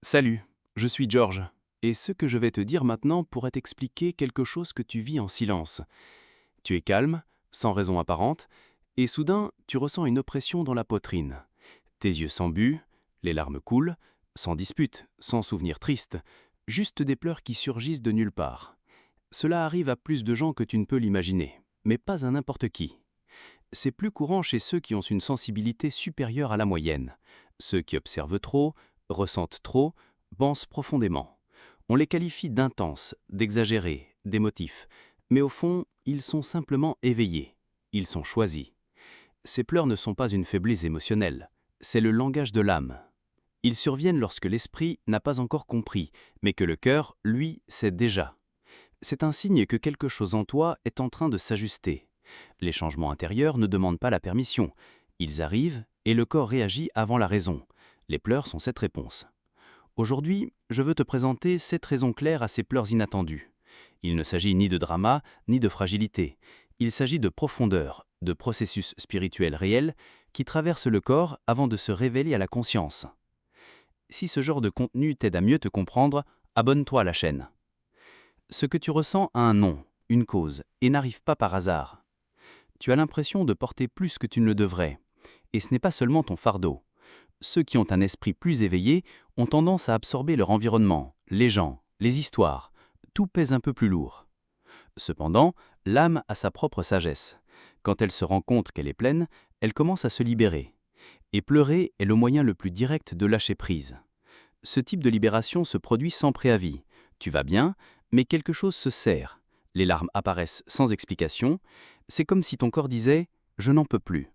Salut, je suis George, et ce que je vais te dire maintenant pourrait t'expliquer quelque chose que tu vis en silence. Tu es calme, sans raison apparente, et soudain tu ressens une oppression dans la poitrine. Tes yeux s'embuent, les larmes coulent, sans dispute, sans souvenir triste, juste des pleurs qui surgissent de nulle part. Cela arrive à plus de gens que tu ne peux l'imaginer, mais pas à n'importe qui. C'est plus courant chez ceux qui ont une sensibilité supérieure à la moyenne, ceux qui observent trop, ressentent trop, pensent profondément. On les qualifie d'intenses, d'exagérés, d'émotifs, mais au fond, ils sont simplement éveillés. Ils sont choisis. Ces pleurs ne sont pas une faiblesse émotionnelle, c'est le langage de l'âme. Ils surviennent lorsque l'esprit n'a pas encore compris, mais que le cœur, lui, sait déjà. C'est un signe que quelque chose en toi est en train de s'ajuster. Les changements intérieurs ne demandent pas la permission. Ils arrivent et le corps réagit avant la raison. Les pleurs sont cette réponse. Aujourd'hui, je veux te présenter 7 raisons claires à ces pleurs inattendues. Il ne s'agit ni de drama, ni de fragilité. Il s'agit de profondeur, de processus spirituel réel qui traversent le corps avant de se révéler à la conscience. Si ce genre de contenu t'aide à mieux te comprendre, abonne-toi à la chaîne. Ce que tu ressens a un nom, une cause, et n'arrive pas par hasard. Tu as l'impression de porter plus que tu ne le devrais. Et ce n'est pas seulement ton fardeau. Ceux qui ont un esprit plus éveillé ont tendance à absorber leur environnement, les gens, les histoires. Tout pèse un peu plus lourd. Cependant, l'âme a sa propre sagesse. Quand elle se rend compte qu'elle est pleine, elle commence à se libérer. Et pleurer est le moyen le plus direct de lâcher prise. Ce type de libération se produit sans préavis. Tu vas bien, mais quelque chose se serre. Les larmes apparaissent sans explication. C'est comme si ton corps disait « je n'en peux plus ».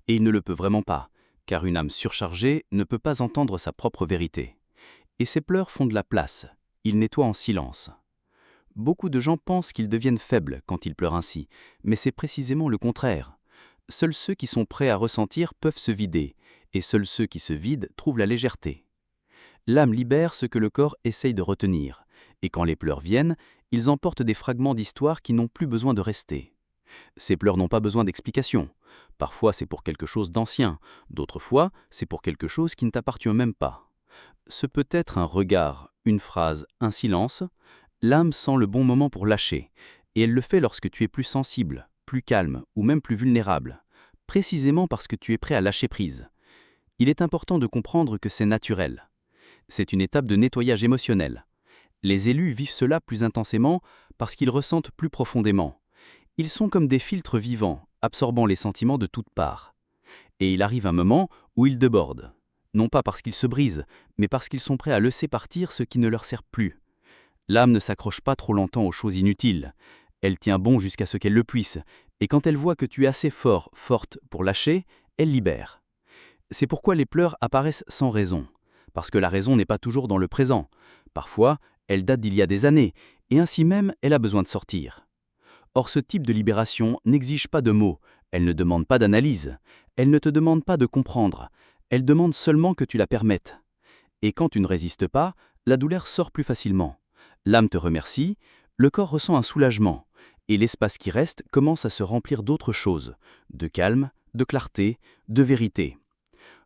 Et il ne le peut vraiment pas, car une âme surchargée ne peut pas entendre sa propre vérité. Et ces pleurs font de la place. Ils nettoient en silence. Beaucoup de gens pensent qu'ils deviennent faibles quand ils pleurent ainsi, mais c'est précisément le contraire. Seuls ceux qui sont prêts à ressentir peuvent se vider, et seuls ceux qui se vident trouvent la légèreté. L'âme libère ce que le corps essaye de retenir, et quand les pleurs viennent, ils emportent des fragments d'histoire qui n'ont plus besoin de rester. Ces pleurs n'ont pas besoin d'explication. Parfois c'est pour quelque chose d'ancien, d'autres fois c'est pour quelque chose qui ne t'appartient même pas. Ce peut être un regard, une phrase, un silence. L'âme sent le bon moment pour lâcher, et elle le fait lorsque tu es plus sensible, plus calme ou même plus vulnérable, précisément parce que tu es prêt à lâcher prise. Il est important de comprendre que c'est naturel. C'est une étape de nettoyage émotionnel. Les élus vivent cela plus intensément parce qu'ils ressentent plus profondément. Ils sont comme des filtres vivants, absorbant les sentiments de toutes parts. Et il arrive un moment où ils débordent. Non pas parce qu'ils se brisent, mais parce qu'ils sont prêts à laisser partir ce qui ne leur sert plus. L'âme ne s'accroche pas trop longtemps aux choses inutiles. Elle tient bon jusqu'à ce qu'elle le puisse, et quand elle voit que tu es assez fort, forte pour lâcher, elle libère. C'est pourquoi les pleurs apparaissent sans raison, parce que la raison n'est pas toujours dans le présent. Parfois, elle date d'il y a des années, et ainsi même, elle a besoin de sortir. Or, ce type de libération n'exige pas de mots, elle ne demande pas d'analyse, elle ne te demande pas de comprendre, elle demande seulement que tu la permettes. Et quand tu ne résistes pas, la douleur sort plus facilement. L'âme te remercie, le corps ressent un soulagement, et l'espace qui reste commence à se remplir d'autres choses, de calme, de clarté, de vérité.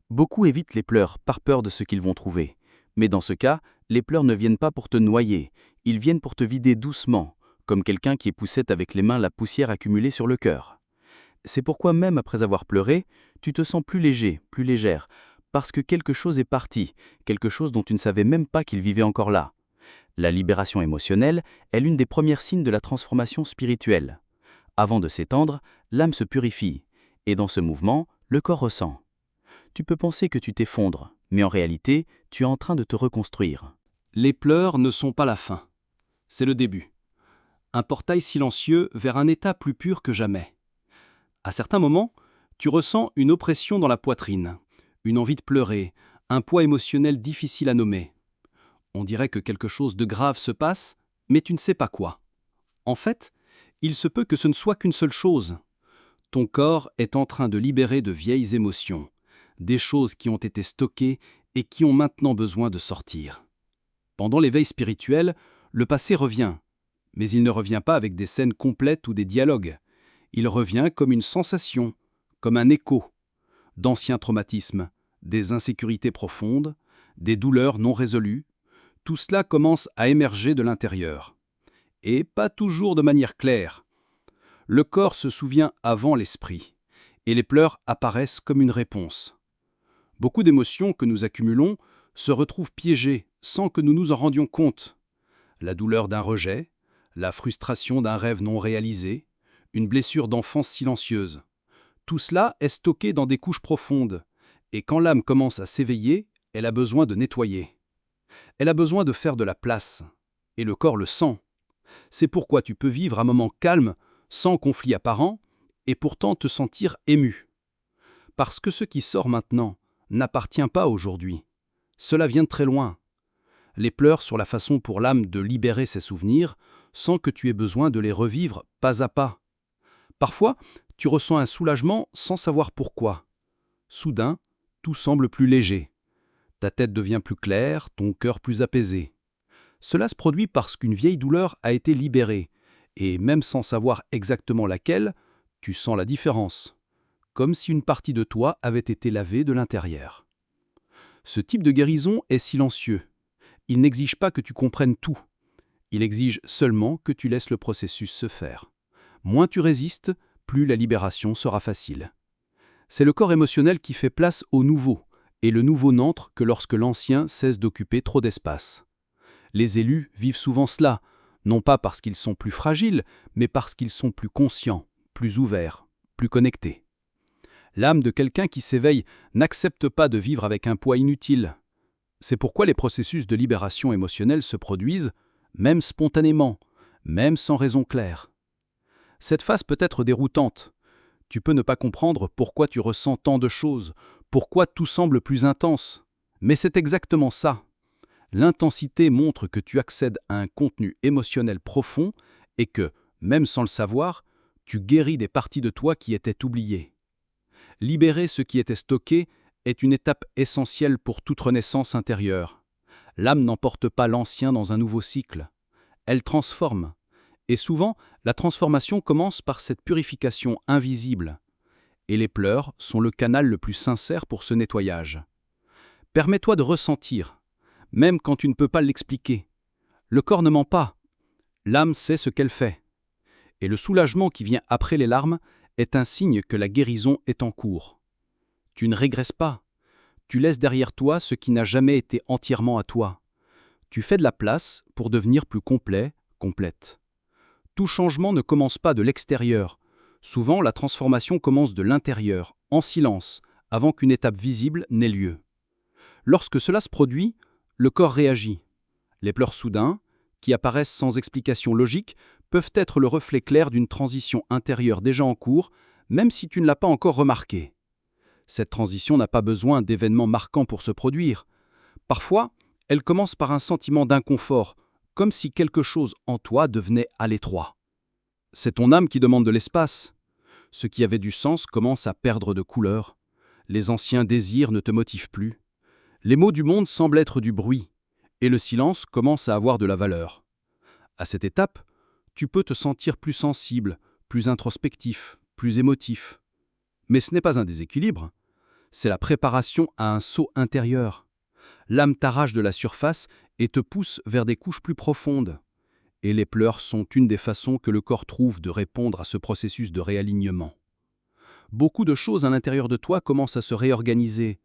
Beaucoup évitent les pleurs par peur de ce qu'ils vont trouver. Mais dans ce cas, les pleurs ne viennent pas pour te noyer, ils viennent pour te vider doucement, comme quelqu'un qui époussette avec les mains la poussière accumulée sur le cœur. C'est pourquoi même après avoir pleuré, tu te sens plus léger, plus légère, parce que quelque chose est parti, quelque chose dont tu ne savais même pas qu'il vivait encore là. La libération émotionnelle est l'une des premières signes de la transformation spirituelle. Avant de s'étendre, l'âme se purifie, et dans ce mouvement, le corps ressent. Tu peux penser que tu t'effondres, mais en réalité, tu es en train de te reconstruire. Les pleurs ne sont pas la fin. C'est le début. Un portail silencieux vers un état plus pur que jamais. À certains moments, tu ressens une oppression dans la poitrine, une envie de pleurer, un poids émotionnel difficile à nommer. On dirait que quelque chose de grave se passe, mais tu ne sais pas quoi. En fait, il se peut que ce ne soit qu'une seule chose. Ton corps est en train de libérer de vieilles émotions, des choses qui ont été stockées et qui ont maintenant besoin de sortir. Pendant l'éveil spirituel, le passé revient, mais il ne revient pas avec des scènes complètes ou des dialogues. Il revient comme une sensation, comme un écho, d'anciens traumatismes, des insécurités profondes, des douleurs non résolues, tout cela commence à émerger de l'intérieur. Et pas toujours de manière claire. Le corps se souvient avant l'esprit, et les pleurs apparaissent comme une réponse. Beaucoup d'émotions que nous accumulons se retrouvent piégées sans que nous nous en rendions compte. La douleur d'un rejet, la frustration d'un rêve non réalisé, une blessure d'enfance silencieuse. Tout cela est stocké dans des couches profondes, et quand l'âme commence à s'éveiller, elle a besoin de nettoyer. Elle a besoin de faire de la place, et le corps le sent. C'est pourquoi tu peux vivre un moment calme, sans conflit apparent, et pourtant te sentir ému. Parce que ce qui sort maintenant n'appartient pas aujourd'hui. Cela vient de très loin. Les pleurs sont la façon pour l'âme de libérer ses souvenirs, sans que tu aies besoin de les revivre pas à pas. Parfois, tu ressens un soulagement sans savoir pourquoi. Soudain, tout semble plus léger. Ta tête devient plus claire, ton cœur plus apaisé. Cela se produit parce qu'une vieille douleur a été libérée, et même sans savoir exactement laquelle, tu sens la différence, comme si une partie de toi avait été lavée de l'intérieur. Ce type de guérison est silencieux. Il n'exige pas que tu comprennes tout. Il exige seulement que tu laisses le processus se faire. Moins tu résistes, plus la libération sera facile. C'est le corps émotionnel qui fait place au nouveau, et le nouveau n'entre que lorsque l'ancien cesse d'occuper trop d'espace. Les élus vivent souvent cela, non pas parce qu'ils sont plus fragiles, mais parce qu'ils sont plus conscients, plus ouverts, plus connectés. L'âme de quelqu'un qui s'éveille n'accepte pas de vivre avec un poids inutile. C'est pourquoi les processus de libération émotionnelle se produisent, même spontanément, même sans raison claire. Cette phase peut être déroutante. Tu peux ne pas comprendre pourquoi tu ressens tant de choses, pourquoi tout semble plus intense. Mais c'est exactement ça. L'intensité montre que tu accèdes à un contenu émotionnel profond et que, même sans le savoir, tu guéris des parties de toi qui étaient oubliées. Libérer ce qui était stocké est une étape essentielle pour toute renaissance intérieure. L'âme n'emporte pas l'ancien dans un nouveau cycle. Elle transforme. Et souvent, la transformation commence par cette purification invisible. Et les pleurs sont le canal le plus sincère pour ce nettoyage. Permets-toi de ressentir, même quand tu ne peux pas l'expliquer. Le corps ne ment pas. L'âme sait ce qu'elle fait. Et le soulagement qui vient après les larmes est un signe que la guérison est en cours. Tu ne régresses pas. Tu laisses derrière toi ce qui n'a jamais été entièrement à toi. Tu fais de la place pour devenir plus complet, complète. Tout changement ne commence pas de l'extérieur. Souvent, la transformation commence de l'intérieur, en silence, avant qu'une étape visible n'ait lieu. Lorsque cela se produit, le corps réagit. Les pleurs soudains, qui apparaissent sans explication logique, peuvent être le reflet clair d'une transition intérieure déjà en cours, même si tu ne l'as pas encore remarqué. Cette transition n'a pas besoin d'événements marquants pour se produire. Parfois, elle commence par un sentiment d'inconfort, comme si quelque chose en toi devenait à l'étroit. C'est ton âme qui demande de l'espace. Ce qui avait du sens commence à perdre de couleur. Les anciens désirs ne te motivent plus. Les mots du monde semblent être du bruit, et le silence commence à avoir de la valeur. À cette étape, tu peux te sentir plus sensible, plus introspectif, plus émotif. Mais ce n'est pas un déséquilibre, c'est la préparation à un saut intérieur. L'âme t'arrache de la surface et te pousse vers des couches plus profondes. Et les pleurs sont une des façons que le corps trouve de répondre à ce processus de réalignement. Beaucoup de choses à l'intérieur de toi commencent à se réorganiser.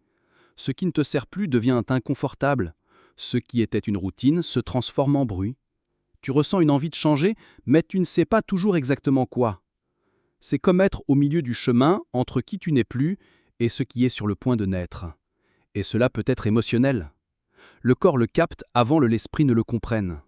Ce qui ne te sert plus devient inconfortable. Ce qui était une routine se transforme en bruit. Tu ressens une envie de changer, mais tu ne sais pas toujours exactement quoi. C'est comme être au milieu du chemin entre qui tu n'es plus et ce qui est sur le point de naître. Et cela peut être émotionnel. Le corps le capte avant que l'esprit ne le comprenne.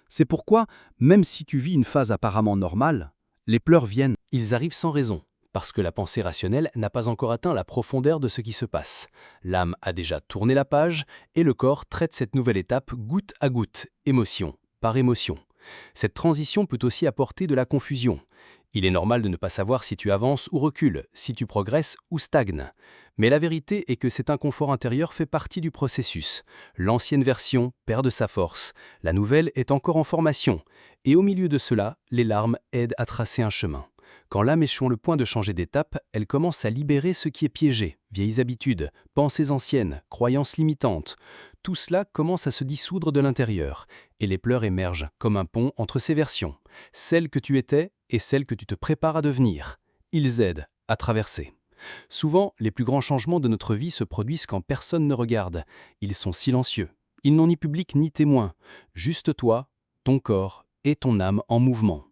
C'est pourquoi, même si tu vis une phase apparemment normale, les pleurs viennent. Ils arrivent sans raison, parce que la pensée rationnelle n'a pas encore atteint la profondeur de ce qui se passe. L'âme a déjà tourné la page et le corps traite cette nouvelle étape goutte à goutte, émotion par émotion. Cette transition peut aussi apporter de la confusion. Il est normal de ne pas savoir si tu avances ou recules, si tu progresses ou stagnes. Mais la vérité est que cet inconfort intérieur fait partie du processus. L'ancienne version perd de sa force, la nouvelle est encore en formation. Et au milieu de cela, les larmes aident à tracer un chemin. Quand l'âme est sur le point de changer d'étape, elle commence à libérer ce qui est piégé, vieilles habitudes, pensées anciennes, croyances limitantes. Tout cela commence à se dissoudre de l'intérieur, et les pleurs émergent comme un pont entre ces versions, celle que tu étais et celle que tu te prépares à devenir. Ils aident à traverser. Souvent, les plus grands changements de notre vie se produisent quand personne ne regarde. Ils sont silencieux. Ils n'ont ni public ni témoin. Juste toi, ton corps et ton âme en mouvement.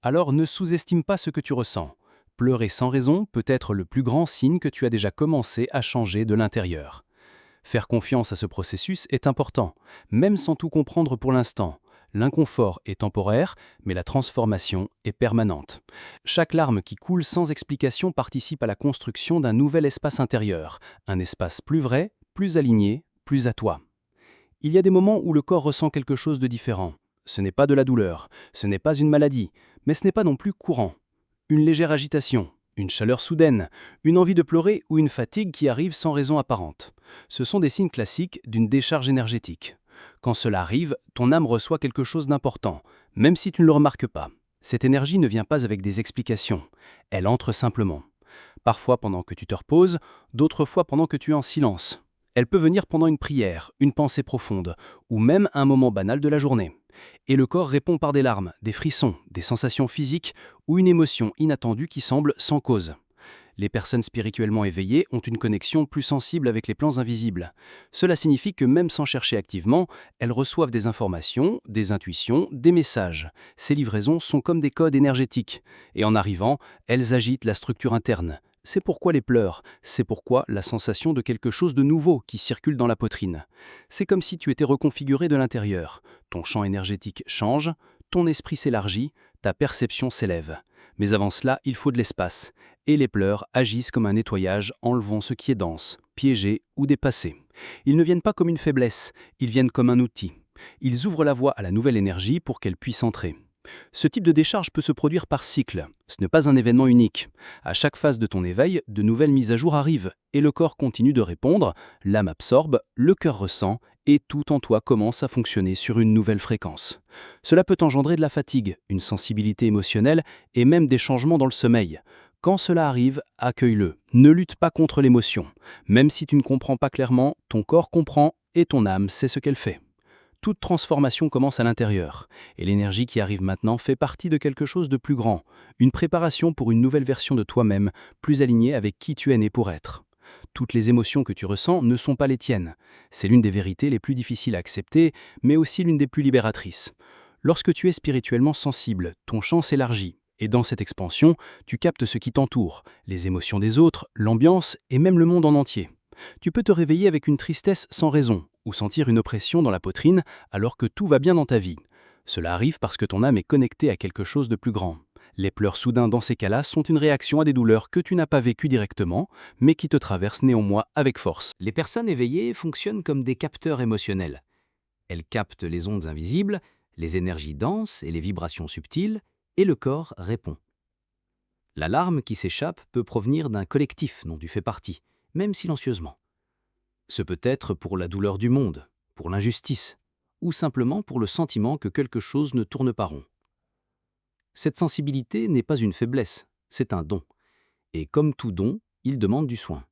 Alors ne sous-estime pas ce que tu ressens. Pleurer sans raison peut être le plus grand signe que tu as déjà commencé à changer de l'intérieur. Faire confiance à ce processus est important, même sans tout comprendre pour l'instant. L'inconfort est temporaire, mais la transformation est permanente. Chaque larme qui coule sans explication participe à la construction d'un nouvel espace intérieur, un espace plus vrai, plus aligné, plus à toi. Il y a des moments où le corps ressent quelque chose de différent. Ce n'est pas de la douleur, ce n'est pas une maladie, mais ce n'est pas non plus courant. Une légère agitation, une chaleur soudaine, une envie de pleurer ou une fatigue qui arrive sans raison apparente. Ce sont des signes classiques d'une décharge énergétique. Quand cela arrive, ton âme reçoit quelque chose d'important, même si tu ne le remarques pas. Cette énergie ne vient pas avec des explications, elle entre simplement. Parfois pendant que tu te reposes, d'autres fois pendant que tu es en silence. Elle peut venir pendant une prière, une pensée profonde, ou même un moment banal de la journée. Et le corps répond par des larmes, des frissons, des sensations physiques ou une émotion inattendue qui semble sans cause. Les personnes spirituellement éveillées ont une connexion plus sensible avec les plans invisibles. Cela signifie que même sans chercher activement, elles reçoivent des informations, des intuitions, des messages. Ces livraisons sont comme des codes énergétiques. Et en arrivant, elles agitent la structure interne. C'est pourquoi les pleurs, c'est pourquoi la sensation de quelque chose de nouveau qui circule dans la poitrine. C'est comme si tu étais reconfiguré de l'intérieur. Ton champ énergétique change, ton esprit s'élargit, ta perception s'élève. Mais avant cela, il faut de l'espace. Et les pleurs agissent comme un nettoyage, enlevant ce qui est dense, piégé ou dépassé. Ils ne viennent pas comme une faiblesse, ils viennent comme un outil. Ils ouvrent la voie à la nouvelle énergie pour qu'elle puisse entrer. Ce type de décharge peut se produire par cycle. Ce n'est pas un événement unique. À chaque phase de ton éveil, de nouvelles mises à jour arrivent et le corps continue de répondre, l'âme absorbe, le cœur ressent et tout en toi commence à fonctionner sur une nouvelle fréquence. Cela peut engendrer de la fatigue, une sensibilité émotionnelle et même des changements dans le sommeil. Quand cela arrive, accueille-le. Ne lutte pas contre l'émotion. Même si tu ne comprends pas clairement, ton corps comprend et ton âme sait ce qu'elle fait. Toute transformation commence à l'intérieur, et l'énergie qui arrive maintenant fait partie de quelque chose de plus grand, une préparation pour une nouvelle version de toi-même, plus alignée avec qui tu es né pour être. Toutes les émotions que tu ressens ne sont pas les tiennes. C'est l'une des vérités les plus difficiles à accepter, mais aussi l'une des plus libératrices. Lorsque tu es spirituellement sensible, ton champ s'élargit, et dans cette expansion, tu captes ce qui t'entoure, les émotions des autres, l'ambiance et même le monde en entier. Tu peux te réveiller avec une tristesse sans raison, ou sentir une oppression dans la poitrine alors que tout va bien dans ta vie. Cela arrive parce que ton âme est connectée à quelque chose de plus grand. Les pleurs soudains dans ces cas-là sont une réaction à des douleurs que tu n'as pas vécues directement, mais qui te traversent néanmoins avec force. Les personnes éveillées fonctionnent comme des capteurs émotionnels. Elles captent les ondes invisibles, les énergies denses et les vibrations subtiles, et le corps répond. La larme qui s'échappe peut provenir d'un collectif dont tu fais partie, même silencieusement. Ce peut être pour la douleur du monde, pour l'injustice, ou simplement pour le sentiment que quelque chose ne tourne pas rond. Cette sensibilité n'est pas une faiblesse, c'est un don. Et comme tout don, il demande du soin.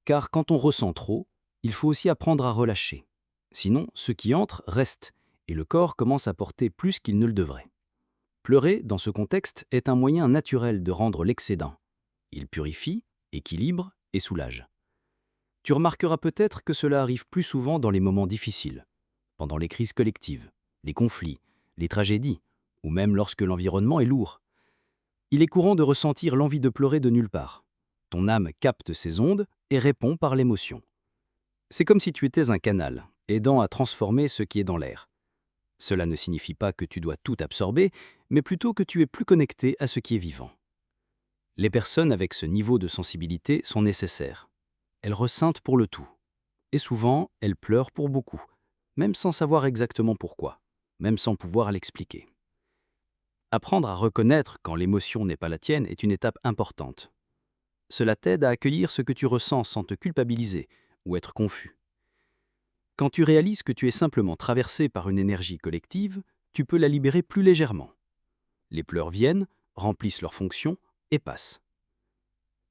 Car quand on ressent trop, il faut aussi apprendre à relâcher. Sinon, ce qui entre reste, et le corps commence à porter plus qu'il ne le devrait. Pleurer, dans ce contexte, est un moyen naturel de rendre l'excédent. Il purifie, équilibre et soulage. Tu remarqueras peut-être que cela arrive plus souvent dans les moments difficiles, pendant les crises collectives, les conflits, les tragédies, ou même lorsque l'environnement est lourd. Il est courant de ressentir l'envie de pleurer de nulle part. Ton âme capte ces ondes et répond par l'émotion. C'est comme si tu étais un canal, aidant à transformer ce qui est dans l'air. Cela ne signifie pas que tu dois tout absorber, mais plutôt que tu es plus connecté à ce qui est vivant. Les personnes avec ce niveau de sensibilité sont nécessaires. Elles ressentent pour le tout. Et souvent, elles pleurent pour beaucoup, même sans savoir exactement pourquoi, même sans pouvoir l'expliquer. Apprendre à reconnaître quand l'émotion n'est pas la tienne est une étape importante. Cela t'aide à accueillir ce que tu ressens sans te culpabiliser ou être confus. Quand tu réalises que tu es simplement traversé par une énergie collective, tu peux la libérer plus légèrement. Les pleurs viennent, remplissent leurs fonctions et passent.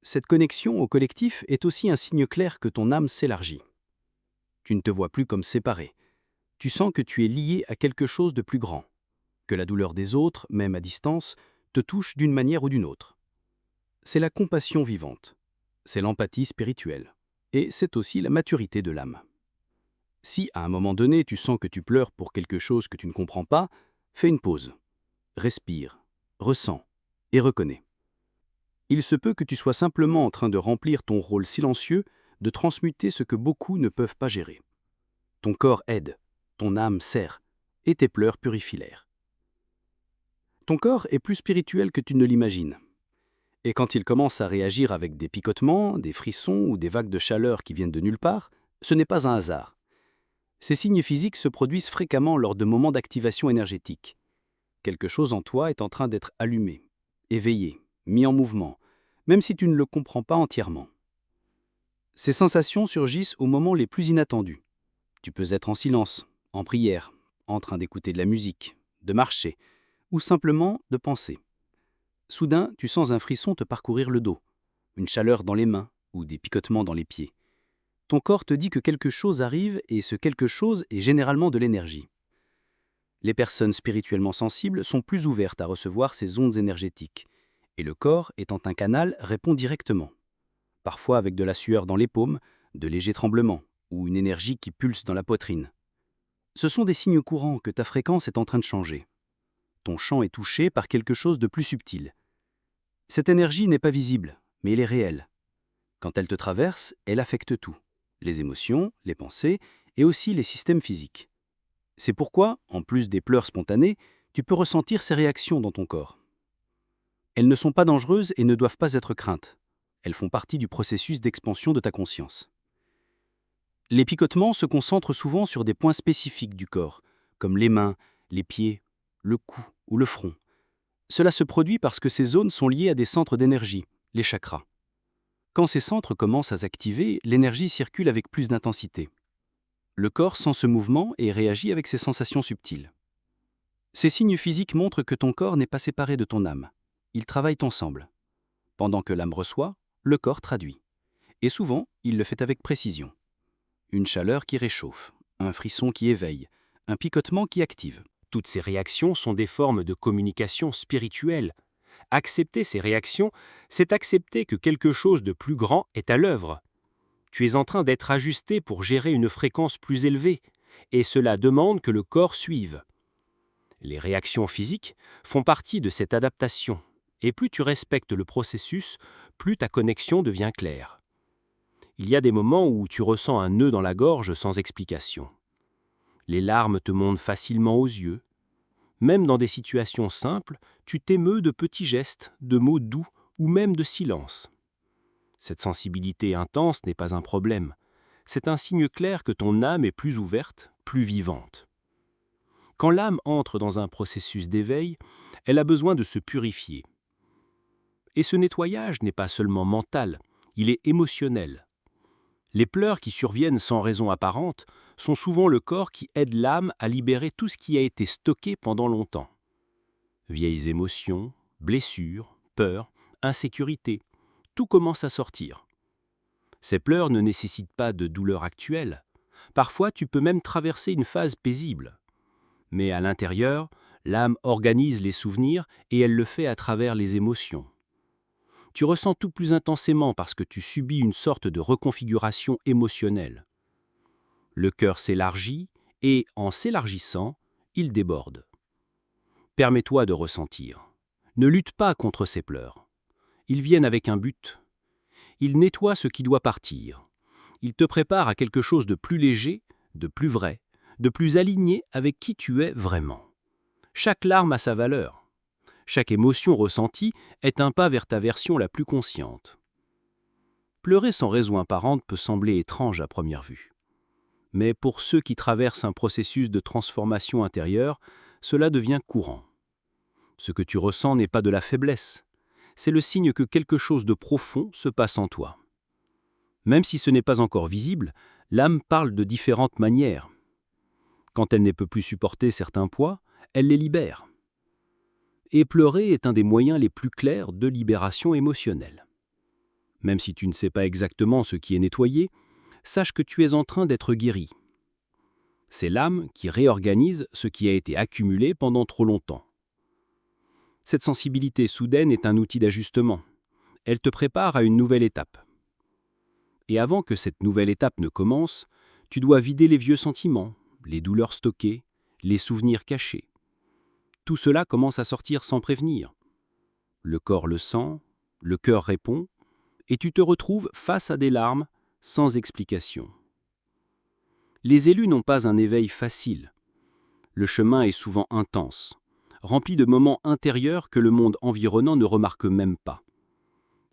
Cette connexion au collectif est aussi un signe clair que ton âme s'élargit. Tu ne te vois plus comme séparé. Tu sens que tu es lié à quelque chose de plus grand, que la douleur des autres, même à distance, te touche d'une manière ou d'une autre. C'est la compassion vivante, c'est l'empathie spirituelle, et c'est aussi la maturité de l'âme. Si, à un moment donné, tu sens que tu pleures pour quelque chose que tu ne comprends pas, fais une pause, respire, ressens et reconnais. Il se peut que tu sois simplement en train de remplir ton rôle silencieux, de transmuter ce que beaucoup ne peuvent pas gérer. Ton corps aide, ton âme sert, et tes pleurs purifient l'air. Ton corps est plus spirituel que tu ne l'imagines. Et quand il commence à réagir avec des picotements, des frissons ou des vagues de chaleur qui viennent de nulle part, ce n'est pas un hasard. Ces signes physiques se produisent fréquemment lors de moments d'activation énergétique. Quelque chose en toi est en train d'être allumé, éveillé, mis en mouvement, même si tu ne le comprends pas entièrement. Ces sensations surgissent aux moments les plus inattendus. Tu peux être en silence, en prière, en train d'écouter de la musique, de marcher, ou simplement de penser. Soudain, tu sens un frisson te parcourir le dos, une chaleur dans les mains ou des picotements dans les pieds. Ton corps te dit que quelque chose arrive et ce quelque chose est généralement de l'énergie. Les personnes spirituellement sensibles sont plus ouvertes à recevoir ces ondes énergétiques, et le corps, étant un canal, répond directement. Parfois avec de la sueur dans les paumes, de légers tremblements ou une énergie qui pulse dans la poitrine. Ce sont des signes courants que ta fréquence est en train de changer. Ton champ est touché par quelque chose de plus subtil. Cette énergie n'est pas visible, mais elle est réelle. Quand elle te traverse, elle affecte tout, les émotions, les pensées et aussi les systèmes physiques. C'est pourquoi, en plus des pleurs spontanées, tu peux ressentir ces réactions dans ton corps. Elles ne sont pas dangereuses et ne doivent pas être craintes. Elles font partie du processus d'expansion de ta conscience. Les picotements se concentrent souvent sur des points spécifiques du corps, comme les mains, les pieds, le cou ou le front. Cela se produit parce que ces zones sont liées à des centres d'énergie, les chakras. Quand ces centres commencent à s'activer, l'énergie circule avec plus d'intensité. Le corps sent ce mouvement et réagit avec ses sensations subtiles. Ces signes physiques montrent que ton corps n'est pas séparé de ton âme. Ils travaillent ensemble. Pendant que l'âme reçoit, le corps traduit. Et souvent, il le fait avec précision. Une chaleur qui réchauffe, un frisson qui éveille, un picotement qui active. Toutes ces réactions sont des formes de communication spirituelle. Accepter ces réactions, c'est accepter que quelque chose de plus grand est à l'œuvre. Tu es en train d'être ajusté pour gérer une fréquence plus élevée, et cela demande que le corps suive. Les réactions physiques font partie de cette adaptation, et plus tu respectes le processus, plus ta connexion devient claire. Il y a des moments où tu ressens un nœud dans la gorge sans explication. Les larmes te montent facilement aux yeux. Même dans des situations simples, tu t'émeus de petits gestes, de mots doux ou même de silence. Cette sensibilité intense n'est pas un problème. C'est un signe clair que ton âme est plus ouverte, plus vivante. Quand l'âme entre dans un processus d'éveil, elle a besoin de se purifier. Et ce nettoyage n'est pas seulement mental, il est émotionnel. Les pleurs qui surviennent sans raison apparente sont souvent le corps qui aide l'âme à libérer tout ce qui a été stocké pendant longtemps. Vieilles émotions, blessures, peurs, insécurité, tout commence à sortir. Ces pleurs ne nécessitent pas de douleur actuelle. Parfois, tu peux même traverser une phase paisible. Mais à l'intérieur, l'âme organise les souvenirs et elle le fait à travers les émotions. Tu ressens tout plus intensément parce que tu subis une sorte de reconfiguration émotionnelle. Le cœur s'élargit et, en s'élargissant, il déborde. Permets-toi de ressentir. Ne lutte pas contre ces pleurs. Ils viennent avec un but. Ils nettoient ce qui doit partir. Ils te préparent à quelque chose de plus léger, de plus vrai, de plus aligné avec qui tu es vraiment. Chaque larme a sa valeur. Chaque émotion ressentie est un pas vers ta version la plus consciente. Pleurer sans raison apparente peut sembler étrange à première vue. Mais pour ceux qui traversent un processus de transformation intérieure, cela devient courant. Ce que tu ressens n'est pas de la faiblesse, c'est le signe que quelque chose de profond se passe en toi. Même si ce n'est pas encore visible, l'âme parle de différentes manières. Quand elle ne peut plus supporter certains poids, elle les libère. Et pleurer est un des moyens les plus clairs de libération émotionnelle. Même si tu ne sais pas exactement ce qui est nettoyé, sache que tu es en train d'être guéri. C'est l'âme qui réorganise ce qui a été accumulé pendant trop longtemps. Cette sensibilité soudaine est un outil d'ajustement. Elle te prépare à une nouvelle étape. Et avant que cette nouvelle étape ne commence, tu dois vider les vieux sentiments, les douleurs stockées, les souvenirs cachés. Tout cela commence à sortir sans prévenir. Le corps le sent, le cœur répond, et tu te retrouves face à des larmes sans explication. Les élus n'ont pas un éveil facile. Le chemin est souvent intense, rempli de moments intérieurs que le monde environnant ne remarque même pas.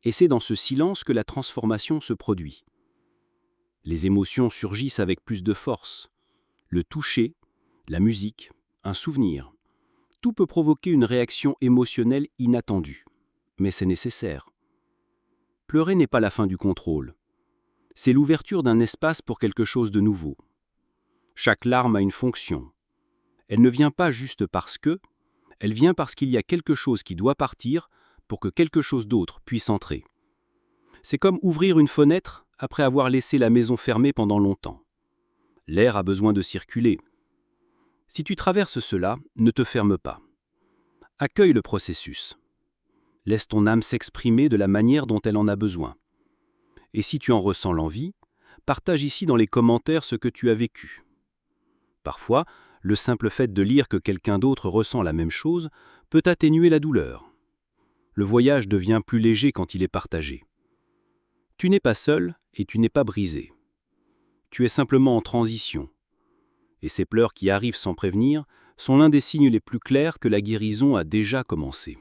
Et c'est dans ce silence que la transformation se produit. Les émotions surgissent avec plus de force. Le toucher, la musique, un souvenir. Tout peut provoquer une réaction émotionnelle inattendue. Mais c'est nécessaire. Pleurer n'est pas la fin du contrôle. C'est l'ouverture d'un espace pour quelque chose de nouveau. Chaque larme a une fonction. Elle ne vient pas juste parce que, elle vient parce qu'il y a quelque chose qui doit partir pour que quelque chose d'autre puisse entrer. C'est comme ouvrir une fenêtre après avoir laissé la maison fermée pendant longtemps. L'air a besoin de circuler. Si tu traverses cela, ne te ferme pas. Accueille le processus. Laisse ton âme s'exprimer de la manière dont elle en a besoin. Et si tu en ressens l'envie, partage ici dans les commentaires ce que tu as vécu. Parfois, le simple fait de lire que quelqu'un d'autre ressent la même chose peut atténuer la douleur. Le voyage devient plus léger quand il est partagé. Tu n'es pas seul et tu n'es pas brisé. Tu es simplement en transition. Et ces pleurs qui arrivent sans prévenir sont l'un des signes les plus clairs que la guérison a déjà commencé.